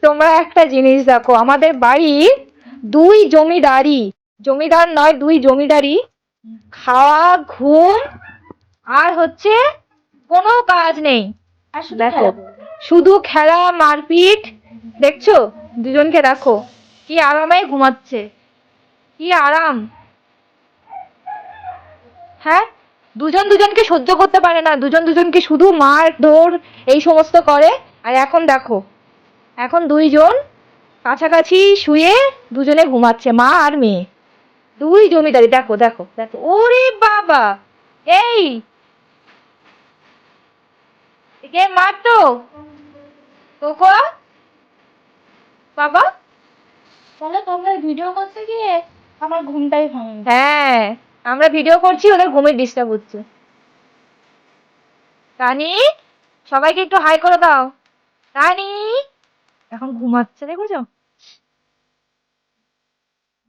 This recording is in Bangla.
তোমরা একটা জিনিস দেখো, আমাদের বাড়ি দুই জমিদারি, জমিদার নয়, দুই জমিদারি, খাওয়া, ঘুম, আর হচ্ছে কোনো কাজ নেই। আর শুধু দেখো, খেলা করবে। শুধু খেলা, মারপিট। দেখছো দুজনকে, দেখো কি আরামে ঘুমাচ্ছে, কি আরাম। হ্যাঁ, দুজন দুজনকে সহ্য করতে পারে না, দুজন দুজনকে শুধু মার ধর এই সমস্ত করে। আর এখন দেখো, এখন দুইজন কাছাকাছি শুয়ে দুজনে ঘুমাচ্ছে, মা আর মেয়ে, দুই জমিদারি। দেখো দেখো দেখো, ওরে বাবা, এই কে মারতো তোকে বাবা? তাহলে তোমরা ভিডিও করতে গিয়ে আমার ঘুমটাই ভাঙে। হ্যাঁ, আমরা ভিডিও করছি, ওদের ঘুমের ডিস্টার্ব হচ্ছে। রানী, সবাইকে একটু হাই করে দাও। রানী এখন ঘুমাচ্ছে, দেখেছো?